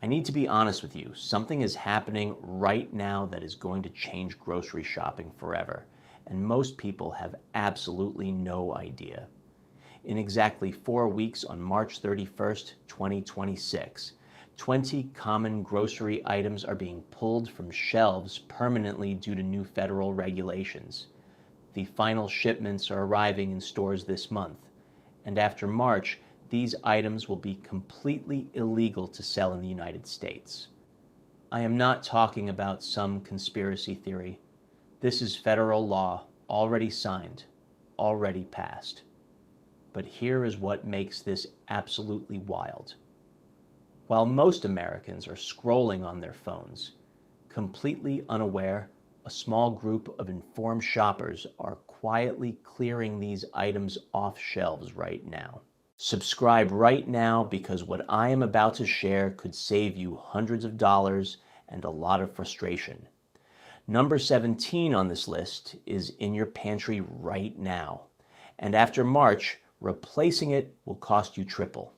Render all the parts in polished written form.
I need to be honest with you. Something is happening right now that is going to change grocery shopping forever, and most people have absolutely no idea. In exactly 4 weeks, on March 31st, 2026, 20 common grocery items are being pulled from shelves permanently due to new federal regulations. The final shipments are arriving in stores this month, and after March, these items will be completely illegal to sell in the United States. I am not talking about some conspiracy theory. This is federal law, already signed, already passed. But here is what makes this absolutely wild. While most Americans are scrolling on their phones, completely unaware, a small group of informed shoppers are quietly clearing these items off shelves right now. Subscribe right now, because what I am about to share could save you hundreds of dollars and a lot of frustration. Number 17 on this list is in your pantry right now, and after March, replacing it will cost you triple.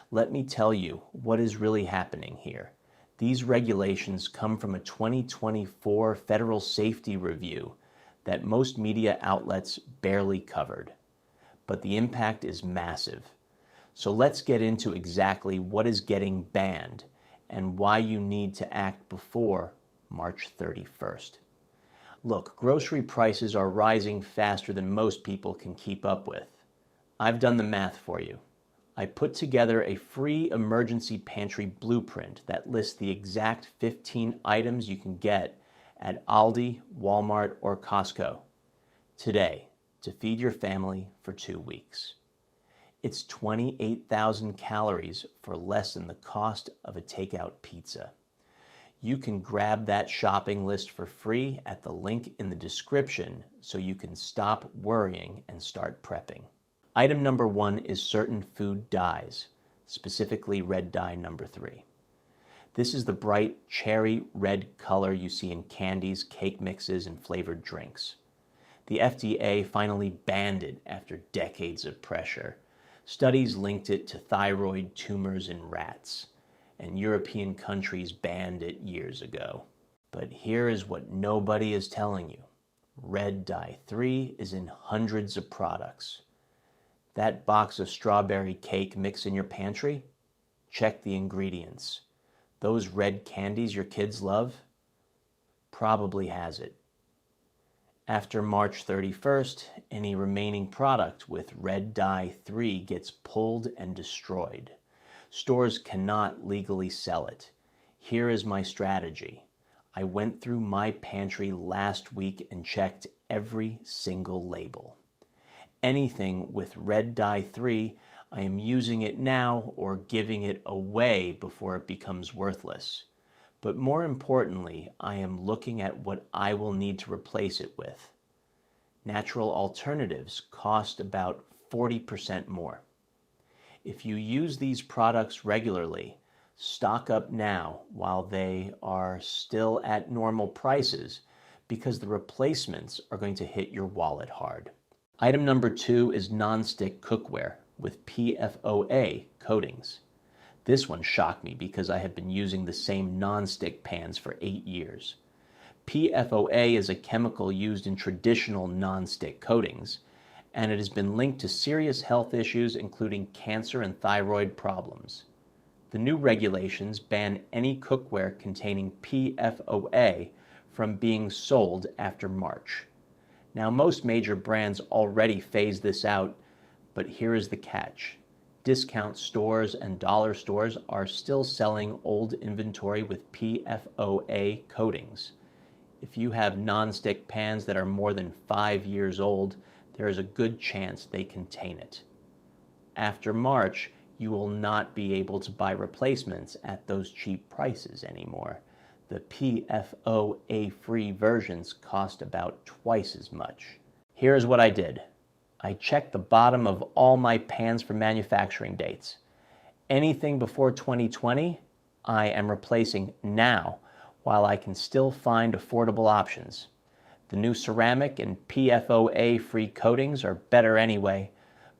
Let me tell you what is really happening here. These regulations come from a 2024 federal safety review that most media outlets barely covered. But the impact is massive. So let's get into exactly what is getting banned and why you need to act before March 31st. Look, grocery prices are rising faster than most people can keep up with. I've done the math for you. I put together a free emergency pantry blueprint that lists the exact 15 items you can get at Aldi, Walmart, or Costco today to feed your family for 2 weeks. It's 28,000 calories for less than the cost of a takeout pizza. You can grab that shopping list for free at the link in the description so you can stop worrying and start prepping. Item number 1 is certain food dyes, specifically red dye number 3. This is the bright cherry red color you see in candies, cake mixes, and flavored drinks. The FDA finally banned it after decades of pressure. Studies linked it to thyroid tumors in rats, and European countries banned it years ago. But here is what nobody is telling you. Red dye 3 is in hundreds of products. That box of strawberry cake mix in your pantry? Check the ingredients. Those red candies your kids love? Probably has it. After March 31st, any remaining product with red dye 3 gets pulled and destroyed. Stores cannot legally sell it. Here is my strategy. I went through my pantry last week and checked every single label. Anything with red dye 3, I am using it now or giving it away before it becomes worthless. But more importantly, I am looking at what I will need to replace it with. Natural alternatives cost about 40% more. If you use these products regularly, stock up now while they are still at normal prices, because the replacements are going to hit your wallet hard. Item number 2 is nonstick cookware with PFOA coatings. This one shocked me because I have been using the same nonstick pans for 8 years. PFOA is a chemical used in traditional nonstick coatings, and it has been linked to serious health issues including cancer and thyroid problems. The new regulations ban any cookware containing PFOA from being sold after March. Now, most major brands already phased this out, but here is the catch. Discount stores and dollar stores are still selling old inventory with PFOA coatings. If you have nonstick pans that are more than 5 years old, there is a good chance they contain it. After March, you will not be able to buy replacements at those cheap prices anymore. The PFOA-free versions cost about twice as much. Here's what I did. I checked the bottom of all my pans for manufacturing dates. Anything before 2020, I am replacing now while I can still find affordable options. The new ceramic and PFOA-free coatings are better anyway,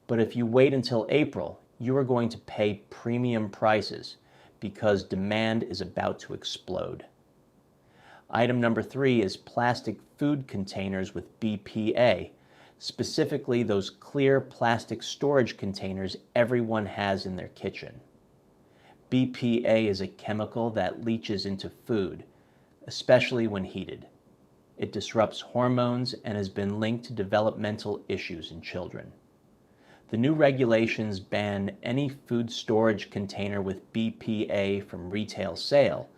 but if you wait until April, you are going to pay premium prices because demand is about to explode. Item number 3 is plastic food containers with BPA, specifically those clear plastic storage containers everyone has in their kitchen. BPA is a chemical that leaches into food, especially when heated. It disrupts hormones and has been linked to developmental issues in children. The new regulations ban any food storage container with BPA from retail sale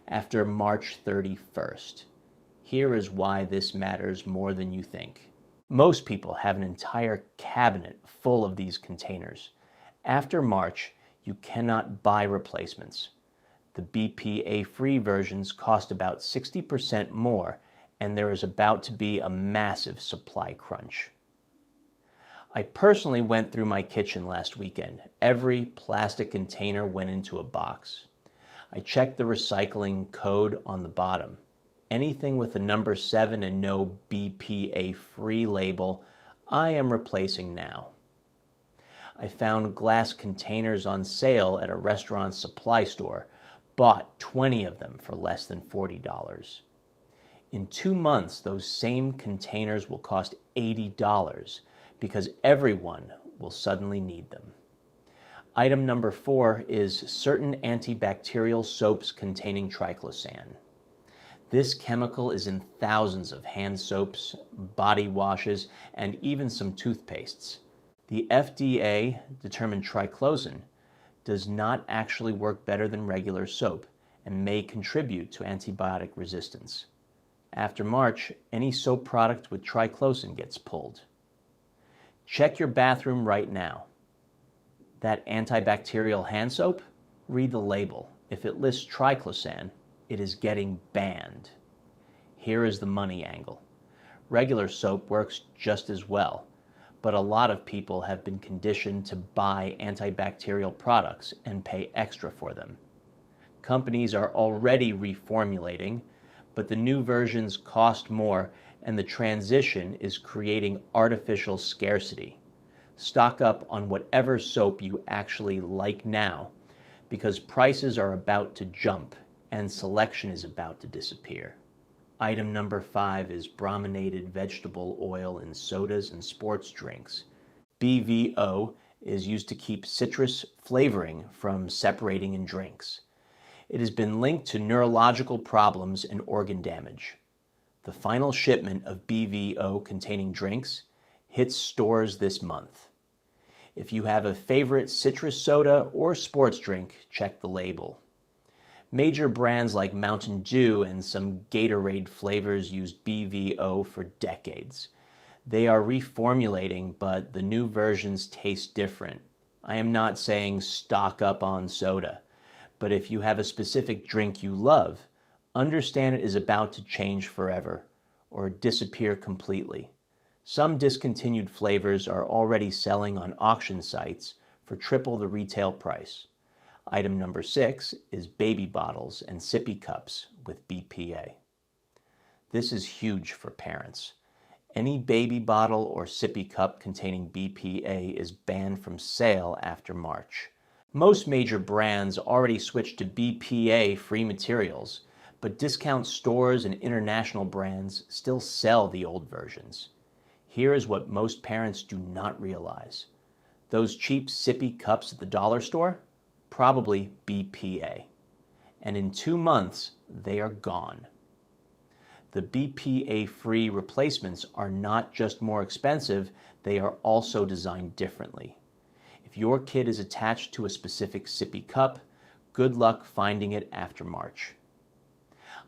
after March 31st. Here is why this matters more than you think. Most people have an entire cabinet full of these containers. After March, you cannot buy replacements. The BPA-free versions cost about 60% more, and there is about to be a massive supply crunch. I personally went through my kitchen last weekend. Every plastic container went into a box. I checked the recycling code on the bottom. Anything with the number 7 and no BPA-free label, I am replacing now. I found glass containers on sale at a restaurant supply store, bought 20 of them for less than $40. In 2 months, those same containers will cost $80 because everyone will suddenly need them. Item number 4 is certain antibacterial soaps containing triclosan. This chemical is in thousands of hand soaps, body washes, and even some toothpastes. The FDA determined triclosan does not actually work better than regular soap and may contribute to antibiotic resistance. After March, any soap product with triclosan gets pulled. Check your bathroom right now. That antibacterial hand soap? Read the label. If it lists triclosan, it is getting banned. Here is the money angle. Regular soap works just as well, but a lot of people have been conditioned to buy antibacterial products and pay extra for them. Companies are already reformulating, but the new versions cost more, and the transition is creating artificial scarcity. Stock up on whatever soap you actually like now, because prices are about to jump and selection is about to disappear. Item number 5 is brominated vegetable oil in sodas and sports drinks. BVO is used to keep citrus flavoring from separating in drinks. It has been linked to neurological problems and organ damage. The final shipment of BVO containing drinks hits stores this month. If you have a favorite citrus soda or sports drink, check the label. Major brands like Mountain Dew and some Gatorade flavors used BVO for decades. They are reformulating, but the new versions taste different. I am not saying stock up on soda, but if you have a specific drink you love, understand it is about to change forever or disappear completely. Some discontinued flavors are already selling on auction sites for triple the retail price. Item number 6 is baby bottles and sippy cups with BPA. This is huge for parents. Any baby bottle or sippy cup containing BPA is banned from sale after March. Most major brands already switched to BPA-free materials, but discount stores and international brands still sell the old versions. Here is what most parents do not realize. Those cheap sippy cups at the dollar store? Probably BPA. And in 2 months, they are gone. The BPA-free replacements are not just more expensive, they are also designed differently. If your kid is attached to a specific sippy cup, good luck finding it after March.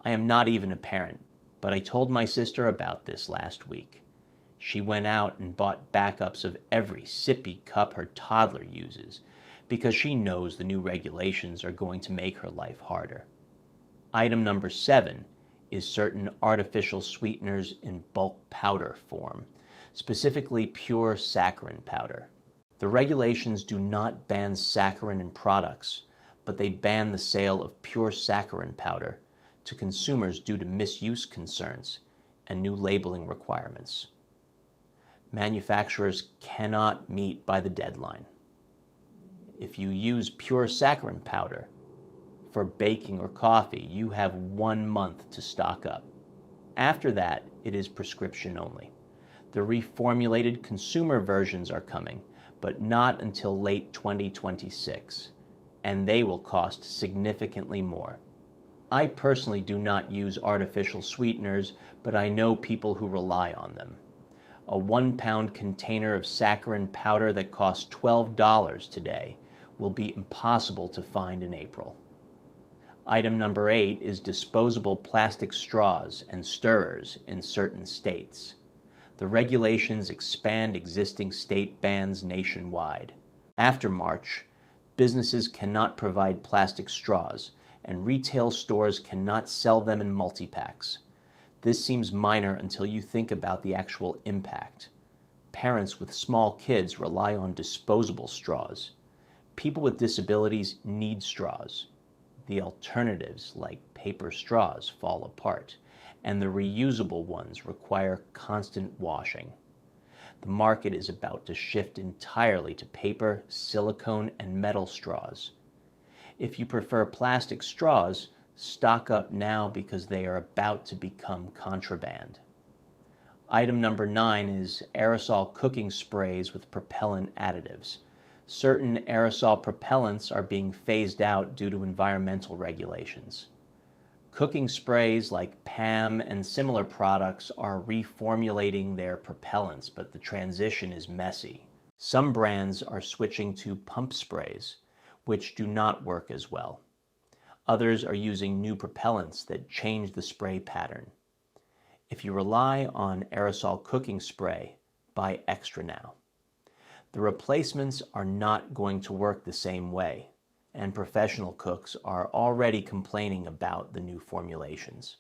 I am not even a parent, but I told my sister about this last week. She went out and bought backups of every sippy cup her toddler uses because she knows the new regulations are going to make her life harder. Item number 7 is certain artificial sweeteners in bulk powder form, specifically pure saccharin powder. The regulations do not ban saccharin in products, but they ban the sale of pure saccharin powder to consumers due to misuse concerns and new labeling requirements. Manufacturers cannot meet by the deadline. If you use pure saccharin powder, For baking or coffee, you have 1 month to stock up. After that, it is prescription only. The reformulated consumer versions are coming, but not until late 2026, and they will cost significantly more. I personally do not use artificial sweeteners, but I know people who rely on them. A 1-pound container of saccharin powder that costs $12 today will be impossible to find in April. Item number 8 is disposable plastic straws and stirrers in certain states. The regulations expand existing state bans nationwide. After March, businesses cannot provide plastic straws, and retail stores cannot sell them in multi-packs. This seems minor until you think about the actual impact. Parents with small kids rely on disposable straws. People with disabilities need straws. The alternatives, like paper straws, fall apart, and the reusable ones require constant washing. The market is about to shift entirely to paper, silicone, and metal straws. If you prefer plastic straws, stock up now because they are about to become contraband. Item number 9 is aerosol cooking sprays with propellant additives. Certain aerosol propellants are being phased out due to environmental regulations. Cooking sprays like PAM and similar products are reformulating their propellants, but the transition is messy. Some brands are switching to pump sprays, which do not work as well. Others are using new propellants that change the spray pattern. If you rely on aerosol cooking spray, buy extra now. The replacements are not going to work the same way, and professional cooks are already complaining about the new formulations.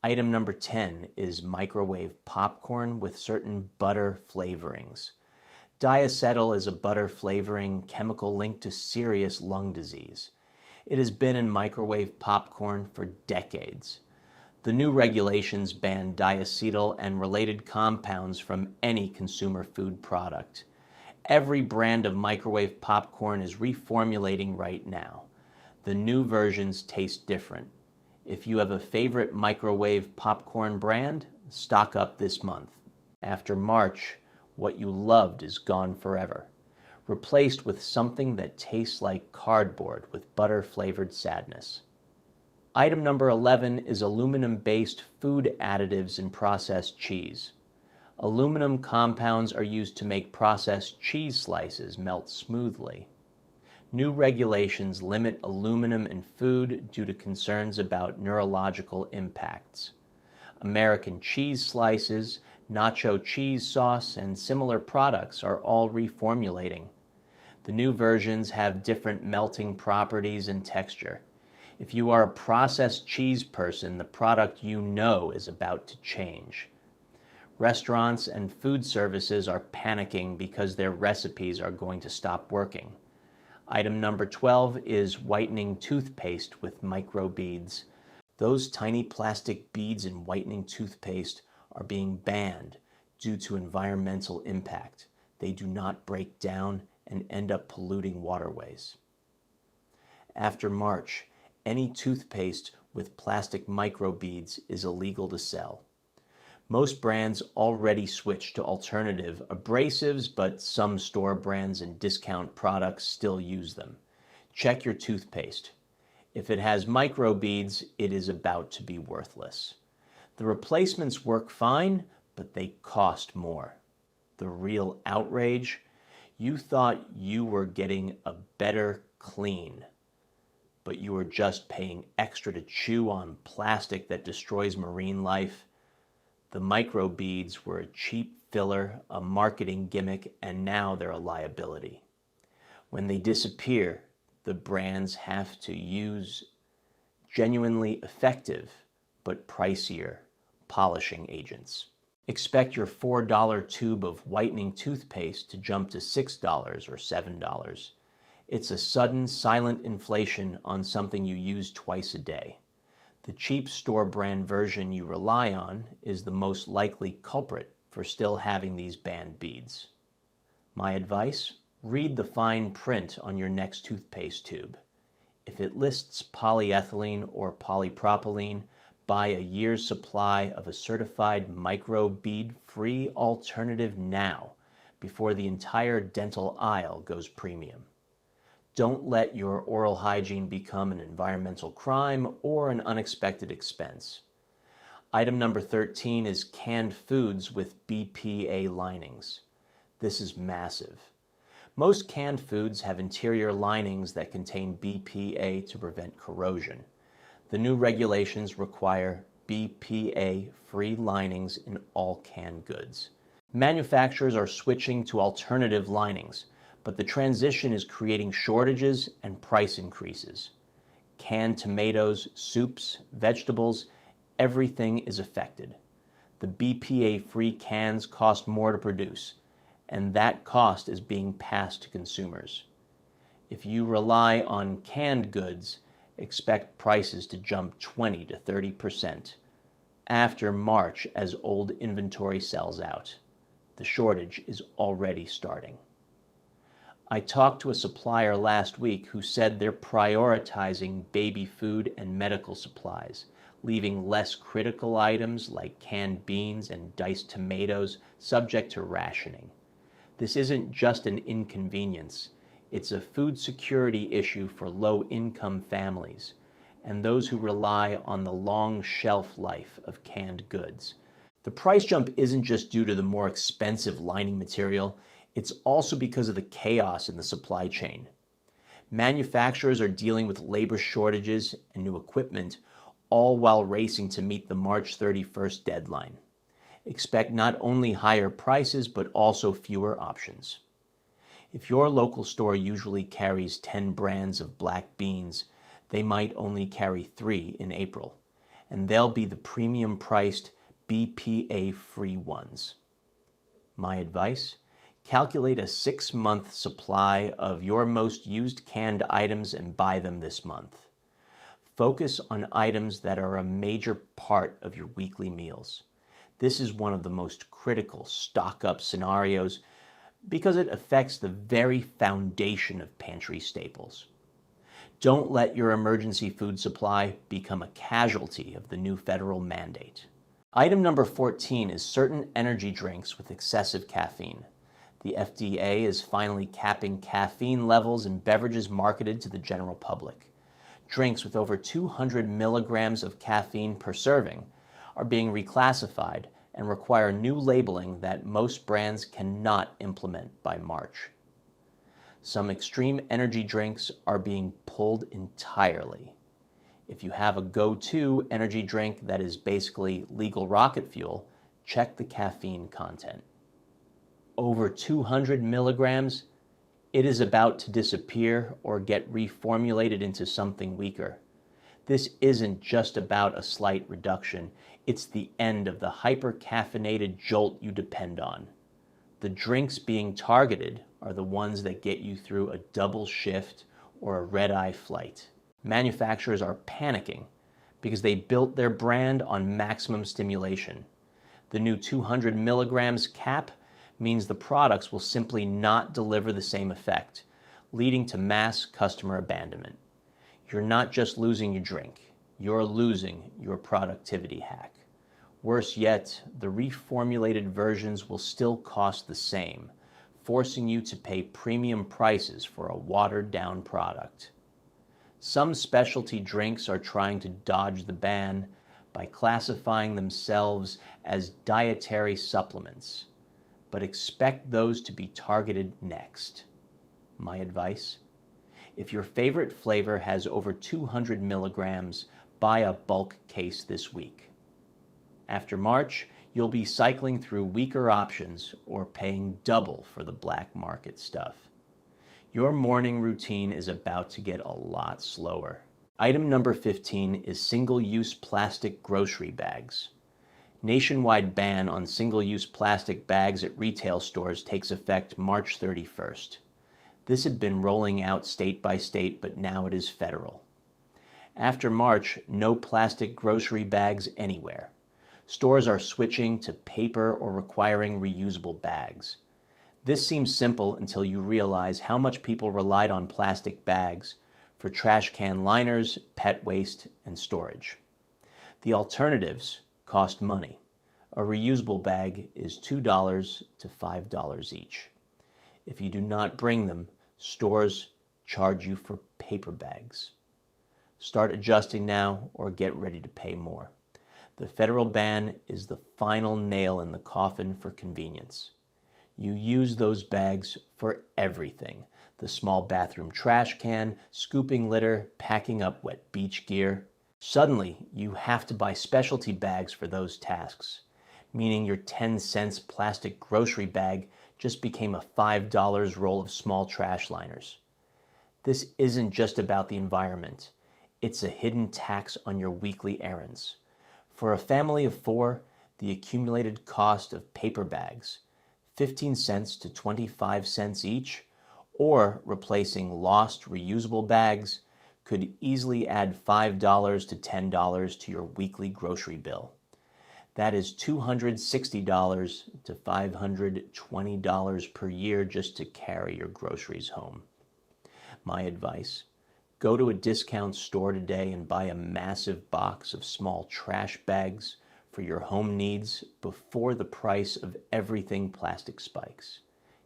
Item number 10 is microwave popcorn with certain butter flavorings. Diacetyl is a butter flavoring chemical linked to serious lung disease. It has been in microwave popcorn for decades. The new regulations ban diacetyl and related compounds from any consumer food product. Every brand of microwave popcorn is reformulating right now. The new versions taste different. If you have a favorite microwave popcorn brand, stock up this month. After March, what you loved is gone forever, replaced with something that tastes like cardboard with butter-flavored sadness. Item number 11 is aluminum-based food additives in processed cheese. Aluminum compounds are used to make processed cheese slices melt smoothly. New regulations limit aluminum in food due to concerns about neurological impacts. American cheese slices, nacho cheese sauce, and similar products are all reformulating. The new versions have different melting properties and texture. If you are a processed cheese person, the product you know is about to change. Restaurants and food services are panicking because their recipes are going to stop working. Item number 12 is whitening toothpaste with microbeads. Those tiny plastic beads in whitening toothpaste are being banned due to environmental impact. They do not break down and end up polluting waterways. After March, any toothpaste with plastic microbeads is illegal to sell. Most brands already switched to alternative abrasives, but some store brands and discount products still use them. Check your toothpaste. If it has microbeads, it is about to be worthless. The replacements work fine, but they cost more. The real outrage? You thought you were getting a better clean, but you were just paying extra to chew on plastic that destroys marine life. The microbeads were a cheap filler, a marketing gimmick, and now they're a liability. When they disappear, the brands have to use genuinely effective but pricier polishing agents. Expect your $4 tube of whitening toothpaste to jump to $6 or $7. It's a sudden, silent inflation on something you use twice a day. The cheap store brand version you rely on is the most likely culprit for still having these banned beads. My advice? Read the fine print on your next toothpaste tube. If it lists polyethylene or polypropylene, buy a year's supply of a certified microbead-free alternative now, before the entire dental aisle goes premium. Don't let your oral hygiene become an environmental crime or an unexpected expense. Item number 13 is canned foods with BPA linings. This is massive. Most canned foods have interior linings that contain BPA to prevent corrosion. The new regulations require BPA-free linings in all canned goods. Manufacturers are switching to alternative linings, but the transition is creating shortages and price increases. Canned tomatoes, soups, vegetables, everything is affected. The BPA-free cans cost more to produce, and that cost is being passed to consumers. If you rely on canned goods, expect prices to jump 20 to 30% after March as old inventory sells out. The shortage is already starting. I talked to a supplier last week who said they're prioritizing baby food and medical supplies, leaving less critical items like canned beans and diced tomatoes subject to rationing. This isn't just an inconvenience, it's a food security issue for low-income families and those who rely on the long shelf life of canned goods. The price jump isn't just due to the more expensive lining material, it's also because of the chaos in the supply chain. Manufacturers are dealing with labor shortages and new equipment, all while racing to meet the March 31st deadline. Expect not only higher prices, but also fewer options. If your local store usually carries 10 brands of black beans, they might only carry 3 in April, and they'll be the premium-priced, BPA-free ones. My advice? Calculate a 6-month supply of your most used canned items and buy them this month. Focus on items that are a major part of your weekly meals. This is one of the most critical stock-up scenarios because it affects the very foundation of pantry staples. Don't let your emergency food supply become a casualty of the new federal mandate. Item number 14 is certain energy drinks with excessive caffeine. The FDA is finally capping caffeine levels in beverages marketed to the general public. Drinks with over 200 milligrams of caffeine per serving are being reclassified and require new labeling that most brands cannot implement by March. Some extreme energy drinks are being pulled entirely. If you have a go-to energy drink that is basically legal rocket fuel, check the caffeine content. Over 200 milligrams, it is about to disappear or get reformulated into something weaker. This isn't just about a slight reduction, it's the end of the hyper-caffeinated jolt you depend on. The drinks being targeted are the ones that get you through a double shift or a red-eye flight. Manufacturers are panicking because they built their brand on maximum stimulation. The new 200 milligrams cap means the products will simply not deliver the same effect, leading to mass customer abandonment. You're not just losing your drink, you're losing your productivity hack. Worse yet, the reformulated versions will still cost the same, forcing you to pay premium prices for a watered-down product. Some specialty drinks are trying to dodge the ban by classifying themselves as dietary supplements, but expect those to be targeted next. My advice? If your favorite flavor has over 200 milligrams, buy a bulk case this week. After March, you'll be cycling through weaker options or paying double for the black market stuff. Your morning routine is about to get a lot slower. Item number 15 is single-use plastic grocery bags. Nationwide ban on single-use plastic bags at retail stores takes effect March 31st. This had been rolling out state by state, but now it is federal. After March, no plastic grocery bags anywhere. Stores are switching to paper or requiring reusable bags. This seems simple until you realize how much people relied on plastic bags for trash can liners, pet waste, and storage. The alternatives cost money. A reusable bag is $2 to $5 each. If you do not bring them, stores charge you for paper bags. Start adjusting now or get ready to pay more. The federal ban is the final nail in the coffin for convenience. You use those bags for everything. The small bathroom trash can, scooping litter, packing up wet beach gear. Suddenly, you have to buy specialty bags for those tasks, meaning your 10-cent plastic grocery bag just became a $5 roll of small trash liners. This isn't just about the environment. It's a hidden tax on your weekly errands. For a family of 4, the accumulated cost of paper bags, 15 cents to 25 cents each, or replacing lost reusable bags, could easily add $5 to $10 to your weekly grocery bill. That is $260 to $520 per year just to carry your groceries home. My advice: go to a discount store today and buy a massive box of small trash bags for your home needs before the price of everything plastic spikes.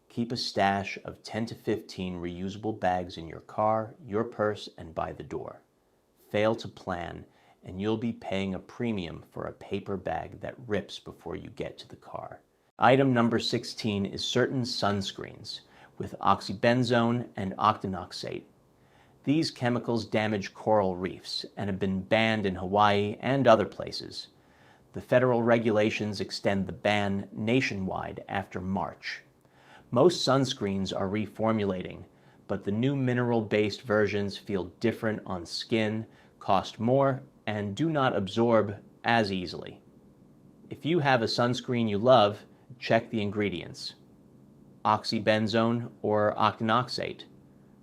Keep a stash of 10 to 15 reusable bags in your car, your purse, and by the door. Fail to plan, and you'll be paying a premium for a paper bag that rips before you get to the car. Item number 16 is certain sunscreens with oxybenzone and octinoxate. These chemicals damage coral reefs and have been banned in Hawaii and other places. The federal regulations extend the ban nationwide after March. Most sunscreens are reformulating, but the new mineral-based versions feel different on skin, cost more, and do not absorb as easily. If you have a sunscreen you love, check the ingredients. Oxybenzone or octinoxate.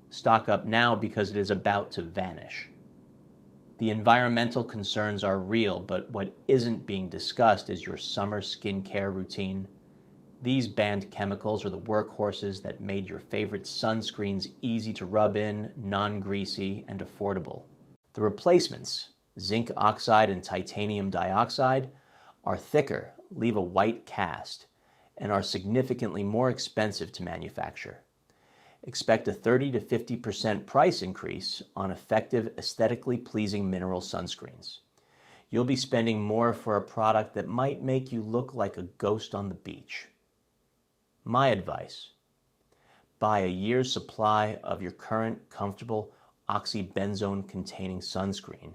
Stock up now because it is about to vanish. The environmental concerns are real, but what isn't being discussed is your summer skincare routine. These banned chemicals are the workhorses that made your favorite sunscreens easy to rub in, non-greasy, and affordable. The replacements, zinc oxide and titanium dioxide, are thicker, leave a white cast, and are significantly more expensive to manufacture. Expect a 30 to 50% price increase on effective, aesthetically pleasing mineral sunscreens. You'll be spending more for a product that might make you look like a ghost on the beach. My advice: buy a year's supply of your current comfortable oxybenzone-containing sunscreen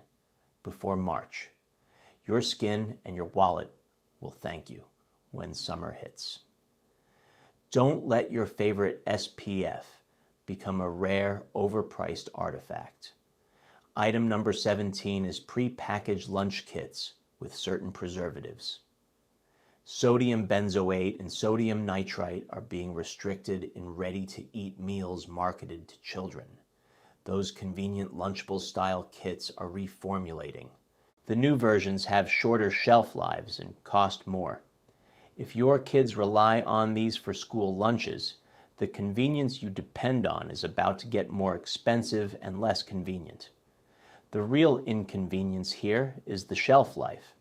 before March. Your skin and your wallet will thank you when summer hits. Don't let your favorite SPF become a rare, overpriced artifact. Item number 17 is pre-packaged lunch kits with certain preservatives. Sodium benzoate and sodium nitrite are being restricted in ready-to-eat meals marketed to children. Those convenient Lunchable-style kits are reformulating. The new versions have shorter shelf lives and cost more. If your kids rely on these for school lunches, the convenience you depend on is about to get more expensive and less convenient. The real inconvenience here is the shelf life.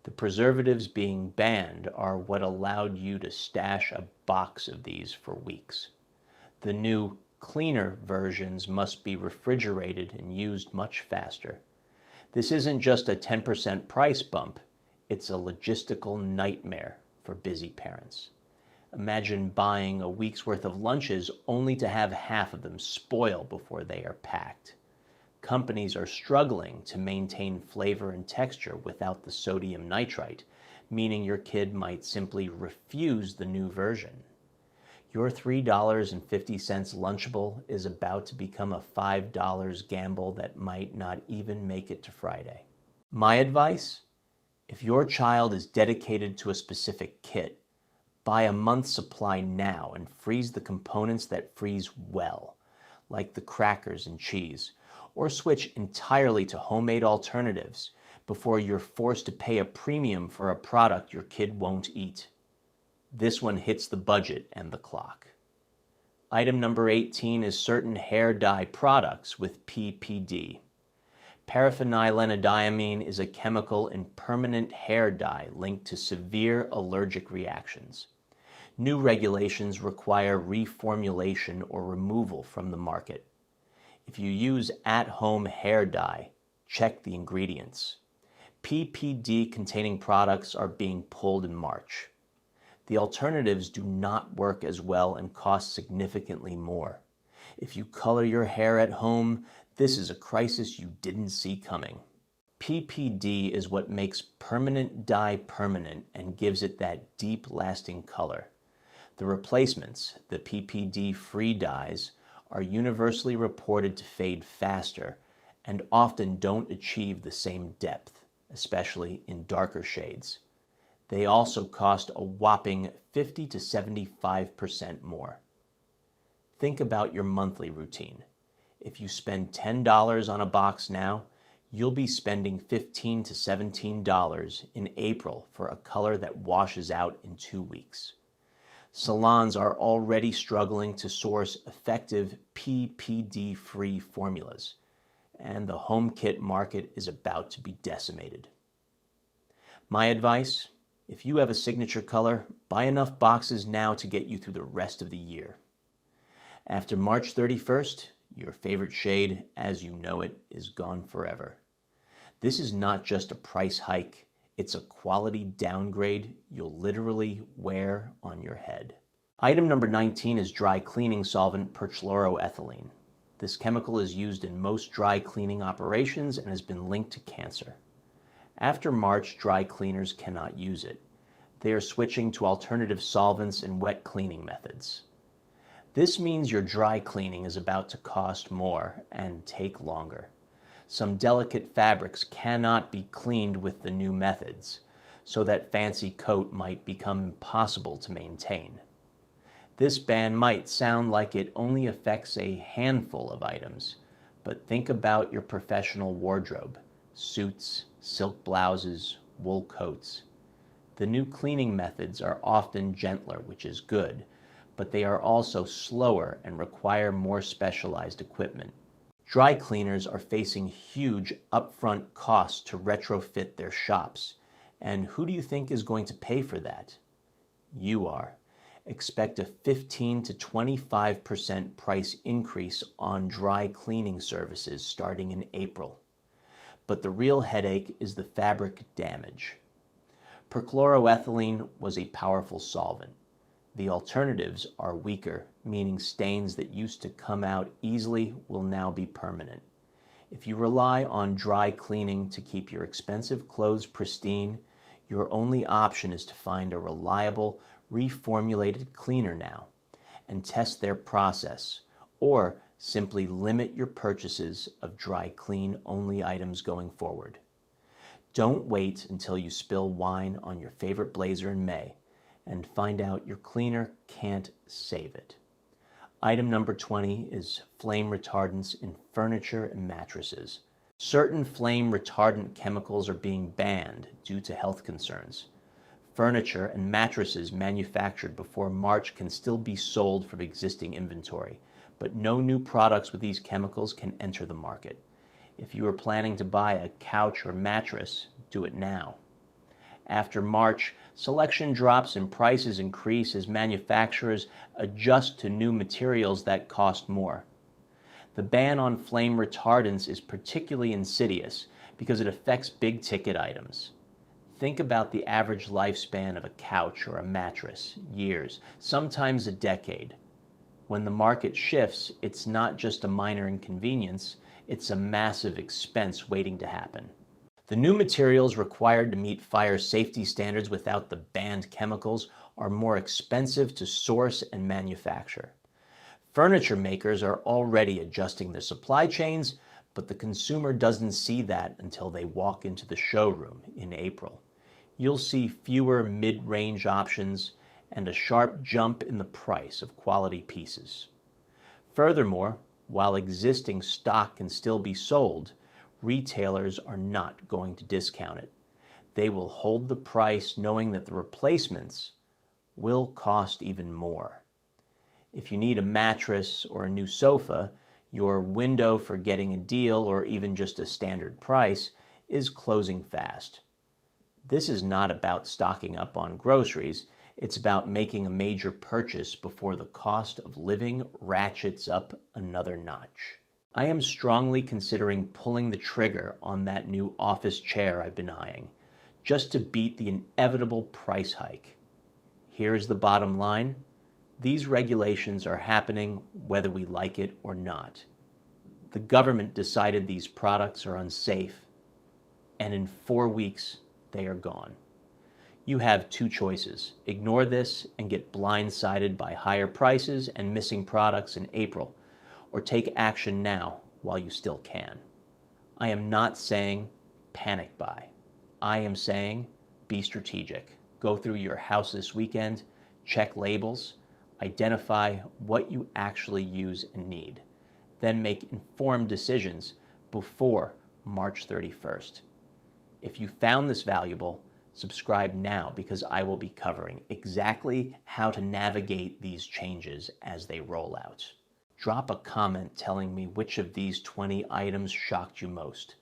The preservatives being banned are what allowed you to stash a box of these for weeks. The new, cleaner versions must be refrigerated and used much faster. This isn't just a 10% price bump, it's a logistical nightmare for busy parents. Imagine buying a week's worth of lunches only to have half of them spoil before they are packed. Companies are struggling to maintain flavor and texture without the sodium nitrite, meaning your kid might simply refuse the new version. Your $3.50 Lunchable is about to become a $5 gamble that might not even make it to Friday. My advice: if your child is dedicated to a specific kit, buy a month's supply now and freeze the components that freeze well, like the crackers and cheese, or switch entirely to homemade alternatives before you're forced to pay a premium for a product your kid won't eat. This one hits the budget and the clock. Item number 18 is certain hair dye products with PPD. Paraphenylenediamine is a chemical in permanent hair dye linked to severe allergic reactions. New regulations require reformulation or removal from the market. If you use at-home hair dye, check the ingredients. PPD-containing products are being pulled in March. The alternatives do not work as well and cost significantly more. If you color your hair at home, this is a crisis you didn't see coming. PPD is what makes permanent dye permanent and gives it that deep, lasting color. The replacements, the PPD-free dyes, are universally reported to fade faster and often don't achieve the same depth, especially in darker shades. They also cost a whopping 50 to 75% more. Think about your monthly routine. If you spend $10 on a box now, you'll be spending $15 to $17 in April for a color that washes out in 2 weeks. Salons are already struggling to source effective PPD-free formulas, and the home kit market is about to be decimated. My advice, if you have a signature color, buy enough boxes now to get you through the rest of the year. After March 31st, your favorite shade, as you know it, is gone forever. This is not just a price hike, it's a quality downgrade you'll literally wear on your head. Item number 19 is dry cleaning solvent perchloroethylene. This chemical is used in most dry cleaning operations and has been linked to cancer. After March, dry cleaners cannot use it. They are switching to alternative solvents and wet cleaning methods. This means your dry cleaning is about to cost more and take longer. Some delicate fabrics cannot be cleaned with the new methods, so that fancy coat might become impossible to maintain. This ban might sound like it only affects a handful of items, but think about your professional wardrobe: suits, silk blouses, wool coats. The new cleaning methods are often gentler, which is good, but they are also slower and require more specialized equipment. Dry cleaners are facing huge upfront costs to retrofit their shops, and who do you think is going to pay for that? You are. Expect a 15 to 25% price increase on dry cleaning services starting in April. But the real headache is the fabric damage. Perchloroethylene was a powerful solvent. The alternatives are weaker, meaning stains that used to come out easily will now be permanent. If you rely on dry cleaning to keep your expensive clothes pristine, your only option is to find a reliable, reformulated cleaner now and test their process, or simply limit your purchases of dry clean only items going forward. Don't wait until you spill wine on your favorite blazer in May and find out your cleaner can't save it. Item number 20 is flame retardants in furniture and mattresses. Certain flame retardant chemicals are being banned due to health concerns. Furniture and mattresses manufactured before March can still be sold from existing inventory, but no new products with these chemicals can enter the market. If you are planning to buy a couch or mattress, do it now. After March, selection drops and prices increase as manufacturers adjust to new materials that cost more. The ban on flame retardants is particularly insidious because it affects big-ticket items. Think about the average lifespan of a couch or a mattress: years, sometimes a decade. When the market shifts, it's not just a minor inconvenience, it's a massive expense waiting to happen. The new materials required to meet fire safety standards without the banned chemicals are more expensive to source and manufacture. Furniture makers are already adjusting their supply chains, but the consumer doesn't see that until they walk into the showroom in April. You'll see fewer mid-range options and a sharp jump in the price of quality pieces. Furthermore, while existing stock can still be sold, retailers are not going to discount it. They will hold the price knowing that the replacements will cost even more. If you need a mattress or a new sofa, your window for getting a deal or even just a standard price is closing fast. This is not about stocking up on groceries. It's about making a major purchase before the cost of living ratchets up another notch. I am strongly considering pulling the trigger on that new office chair I've been eyeing, just to beat the inevitable price hike. Here's the bottom line. These regulations are happening whether we like it or not. The government decided these products are unsafe, and in 4 weeks, they are gone. You have two choices. Ignore this and get blindsided by higher prices and missing products in April, or take action now while you still can. I am not saying panic buy. I am saying be strategic. Go through your house this weekend, check labels, identify what you actually use and need, then make informed decisions before March 31st. If you found this valuable, subscribe now because I will be covering exactly how to navigate these changes as they roll out. Drop a comment telling me which of these 20 items shocked you most.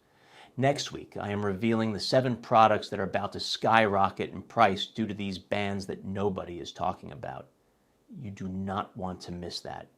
Next week, I am revealing the 7 products that are about to skyrocket in price due to these bans that nobody is talking about. You do not want to miss that.